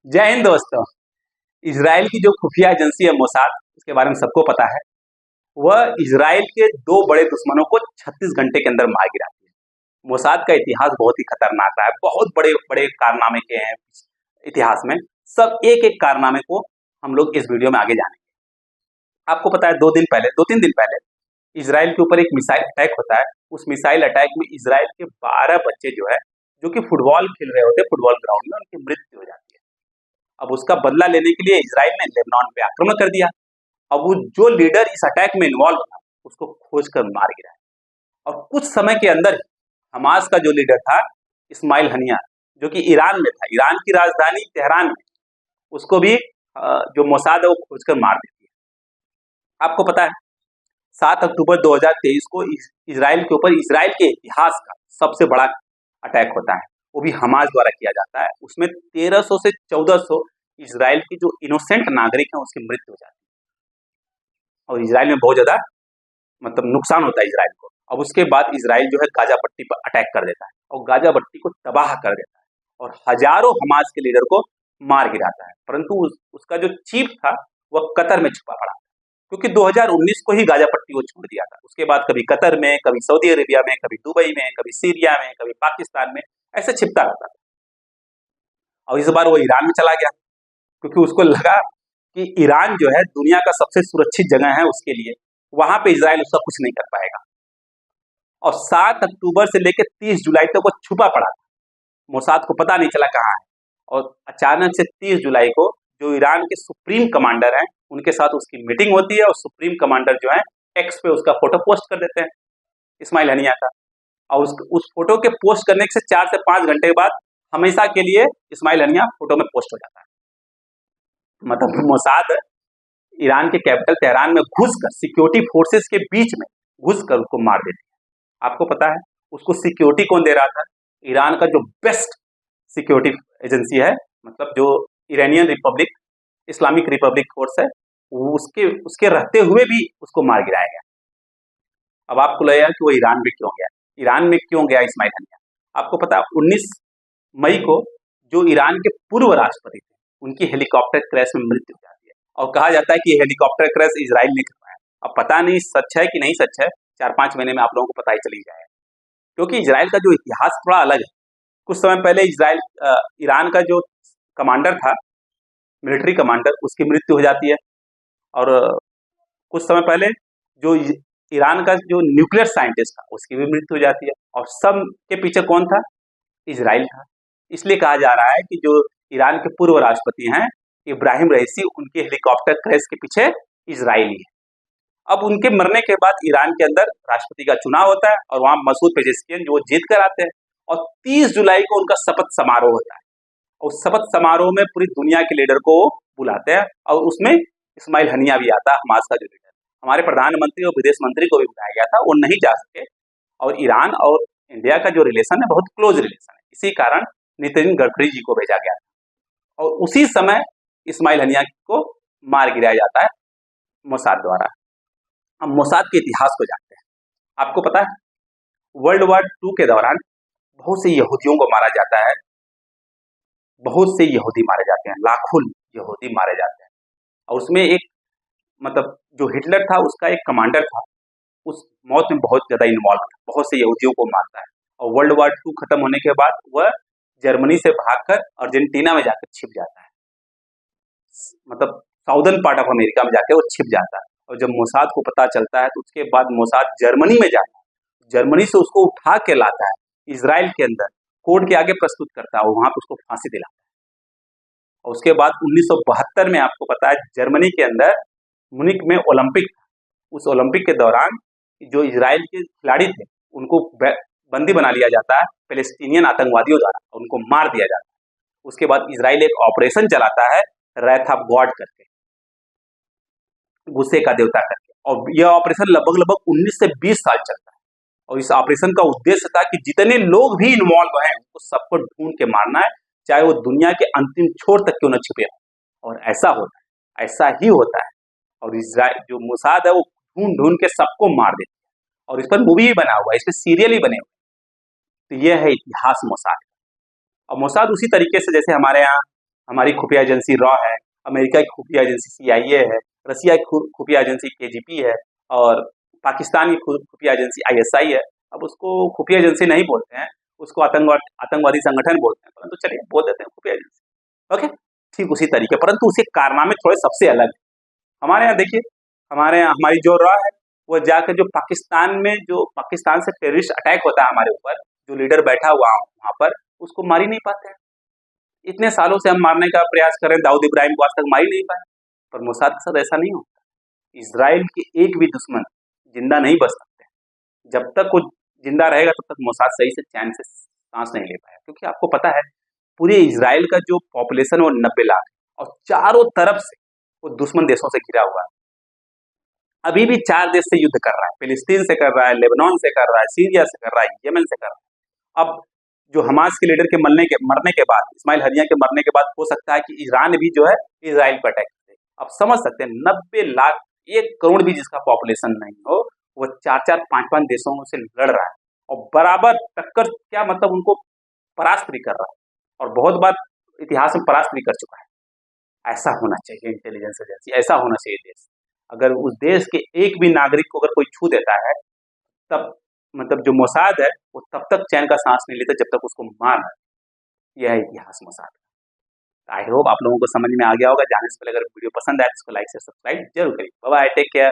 जय हिंद दोस्तों। इजराइल की जो खुफिया एजेंसी है मोसाद, उसके बारे में सबको पता है। वह इजराइल के दो बड़े दुश्मनों को 36 घंटे के अंदर मार गिराती है। मोसाद का इतिहास बहुत ही खतरनाक रहा है। बहुत बड़े बड़े कारनामे के हैं इतिहास में। सब एक एक कारनामे को हम लोग इस वीडियो में आगे जानेंगे। आपको पता है 2-3 दिन पहले इजराइल के ऊपर एक मिसाइल अटैक होता है। उस मिसाइल अटैक में इजराइल के 12 बच्चे जो कि फुटबॉल खेल रहे होते हैं फुटबॉल ग्राउंड में, उनकी मृत्यु हो जाती है। अब उसका बदला लेने के लिए इजराइल ने लेबनान पे आक्रमण कर दिया। अब वो जो लीडर इस अटैक में इन्वॉल्व था उसको खोज कर मार गिराया। और कुछ समय के अंदर ही हमास का जो लीडर था इस्माइल हनिया, जो कि ईरान में था, ईरान की राजधानी तेहरान में, उसको भी जो मोसाद है वो खोज कर मार देती है। आपको पता है 7 अक्टूबर 2023 को इजराइल के ऊपर इजराइल के इतिहास का सबसे बड़ा अटैक होता है। वो भी हमास द्वारा किया जाता है। उसमें 1300 से 1400 इजराइल की जो इनोसेंट नागरिक हैं उसकी मृत्यु हो जाती है। और इजराइल में बहुत ज्यादा नुकसान होता है इजराइल को। अब उसके बाद इजराइल जो है गाजा पट्टी पर अटैक कर देता है और गाजा पट्टी को तबाह कर देता है और हजारों हमास के लीडर को मार गिराता है। परंतु उसका जो चीफ था वह कतर में छुपा पड़ा, क्योंकि 2019 को ही गाजा पट्टी वो छोड़ दिया था। उसके बाद कभी कतर में, कभी सऊदी अरेबिया में, कभी दुबई में, कभी सीरिया में, कभी पाकिस्तान में, ऐसे छिपता रहता था। और इस बार वो ईरान में चला गया, क्योंकि उसको लगा कि ईरान जो है दुनिया का सबसे सुरक्षित जगह है उसके लिए, वहां पे इजराइल उसका कुछ नहीं कर पाएगा। और 7 अक्टूबर से लेकर 30 जुलाई तक वो छुपा पड़ा था। मोसाद को पता नहीं चला कहाँ है। और अचानक से 30 जुलाई को जो ईरान के सुप्रीम कमांडर हैं उनके साथ उसकी मीटिंग होती है और सुप्रीम कमांडर जो है एक्स पे उसका फोटो पोस्ट कर देते हैं इस्माइल हनिया का। और उस फोटो के पोस्ट करने से 4 से 5 घंटे के बाद हमेशा के लिए इस्माइल हनिया फोटो में पोस्ट हो जाता है। मतलब मोसाद ईरान के कैपिटल तेहरान में घुसकर सिक्योरिटी फोर्सेस के बीच में घुसकर उसको मार देती है। आपको पता है उसको सिक्योरिटी कौन दे रहा था? ईरान का जो बेस्ट सिक्योरिटी एजेंसी है, मतलब जो Iranian Republic, Islamic Republic force है, उसके रहते हुए भी उसको मार गिराया गया। अब आपको लगेगा कि वो ईरान में क्यों गया? ईरान में क्यों गया इस्माइल हनिया? आपको पता है 19 मई को जो ईरान के पूर्व राष्ट्रपति थे उनकी हेलीकॉप्टर क्रैश में मृत्यु हो जाती है। और कहा जाता है कि हेलीकॉप्टर क्रैश इजराइल ने करवाया। अब पता नहीं सच है कि नहीं सच है, 4-5 महीने में आप लोगों को पता ही चली जाएगा, क्योंकि इजराइल का जो इतिहास थोड़ा अलग है। कुछ समय पहले ईरान का जो कमांडर था, मिलिट्री कमांडर, उसकी मृत्यु हो जाती है। और कुछ समय पहले जो ईरान का जो न्यूक्लियर साइंटिस्ट था उसकी भी मृत्यु हो जाती है। और सब के पीछे कौन था? इजराइल था। इसलिए कहा जा रहा है कि जो ईरान के पूर्व राष्ट्रपति हैं इब्राहिम रईसी, उनके हेलीकॉप्टर क्रैश के पीछे इजराइली है। अब उनके मरने के बाद ईरान के अंदर राष्ट्रपति का चुनाव होता है और वहां मसूद पेजेस्कियन जो जीत कर आते हैं और 30 जुलाई को उनका शपथ समारोह होता है। और शपथ समारोह में पूरी दुनिया के लीडर को बुलाते हैं और उसमें इस्माइल हनिया भी आता है, हमास का जो लीडर। हमारे प्रधानमंत्री और विदेश मंत्री को भी बुलाया गया था, वो नहीं जा सके। और ईरान और इंडिया का जो रिलेशन है बहुत क्लोज रिलेशन है, इसी कारण नितिन गडकरी जी को भेजा गया था। और उसी समय इस्माइल हनिया को मार गिराया जाता है मोसाद द्वारा। हम मोसाद के इतिहास को जानते हैं। आपको पता है वर्ल्ड वॉर 2 के दौरान बहुत से यहूदियों को मारा जाता है। बहुत से यहूदी मारे जाते हैं, लाखों यहूदी मारे जाते हैं। और उसमें एक जो हिटलर था उसका एक कमांडर था, उस मौत में बहुत ज्यादा इन्वॉल्व था, बहुत से यहूदियों को मारता है। और वर्ल्ड वॉर 2 खत्म होने के बाद वह जर्मनी से भागकर अर्जेंटीना में जाकर छिप जाता है, साउदर्न पार्ट ऑफ अमेरिका में जाकर वो छिप जाता है। और जब मोसाद को पता चलता है तो उसके बाद मोसाद जर्मनी में जाता है, जर्मनी से उसको उठा के लाता है, इजराइल के अंदर कोर्ट के आगे प्रस्तुत करता है और वहां पर उसको फांसी दिलाता है। और उसके बाद 1972 में आपको पता है जर्मनी के अंदर मुनिक में ओलंपिक था। उस ओलंपिक के दौरान जो इजराइल के खिलाड़ी थे उनको बंदी बना लिया जाता है पैलेस्टीनियन आतंकवादियों द्वारा, उनको मार दिया जाता है। उसके बाद इजराइल एक ऑपरेशन चलाता है रैथ ऑफ गॉड करके, गुस्से का देवता करके। और यह ऑपरेशन लगभग 19 से 20 साल चलता है। और इस ऑपरेशन का उद्देश्य था कि जितने लोग भी इन्वॉल्व हैं उनको सबको ढूंढ के मारना है, चाहे वो दुनिया के अंतिम छोर तक क्यों न छिपे हो। और ऐसा होता है, ऐसा ही होता है। और इजराइल जो मोसाद है वो ढूंढ ढूंढ के सबको मार देती है। और इस पर मूवी भी बना हुआ है, इस पर सीरियल ही बने हुए हैं। तो यह है इतिहास मोसाद। और मोसाद उसी तरीके से जैसे हमारे यहाँ हमारी खुफिया एजेंसी रॉ है, अमेरिका की खुफिया एजेंसी CIA है, रसिया की खुफिया एजेंसी KGB है और पाकिस्तान की खुफिया एजेंसी ISI है। अब उसको खुफिया एजेंसी नहीं बोलते हैं, उसको आतंकवादी संगठन बोलते हैं, परंतु चलिए बोल देते हैं खुफिया एजेंसी। ओके, ठीक उसी तरीके, परंतु उसके कारनामे थोड़े सबसे अलग है। हमारे यहाँ देखिए, हमारे यहाँ हमारी जो रॉ है वो जाकर जो पाकिस्तान से टेररिस्ट अटैक होता है हमारे ऊपर, जो लीडर बैठा हुआ वहाँ पर, उसको मार ही नहीं पाते हैं। इतने सालों से हम मारने का प्रयास कर रहे हैं, दाऊद इब्राहिम को आज तक मार ही नहीं पाए। पर मोसाद के साथ ऐसा नहीं होता। इजराइल के एक भी दुश्मन जिंदा नहीं बच सकते। जब तक वो जिंदा रहेगा तब तक मोसाद सही से चैन से सांस नहीं ले पाया, क्योंकि आपको पता है पूरे इजराइल का जो पॉपुलेशन है वो 90 लाख है और चारों तरफ से वो दुश्मन देशों से घिरा हुआ है। अभी भी 4 देश से युद्ध कर रहा है, फिलिस्तीन से कर रहा है, लेबनान से कर रहा है, सीरिया से कर रहा है, यमन से कर रहा है। अब जो हमास के लीडर के मरने के बाद, इस्माइल हनिया के मरने के बाद, हो सकता है कि ईरान भी जो है इजराइल पर अटैक करे। अब समझ सकते हैं 90 लाख, 1 करोड़ भी जिसका पॉपुलेशन नहीं हो, वो 4-4, 5-5 देशों से लड़ रहा है और बराबर टक्कर, क्या मतलब उनको परास्त भी कर रहा है और बहुत बार इतिहास में परास्त भी कर चुका है। ऐसा होना चाहिए इंटेलिजेंस एजेंसी, ऐसा होना चाहिए देश। अगर उस देश के एक भी नागरिक को अगर कोई छू देता है, तब मतलब जो मोसाद है वो तब तक चैन का सांस नहीं लेता जब तक उसको मार ना दे। यह है इतिहास मोसाद का। आई होप आप लोगों को समझ में आ गया होगा। जाने से पहले अगर वीडियो पसंद आए तो इसको लाइक से सब्सक्राइब जरूर करिए। Bye bye, take care.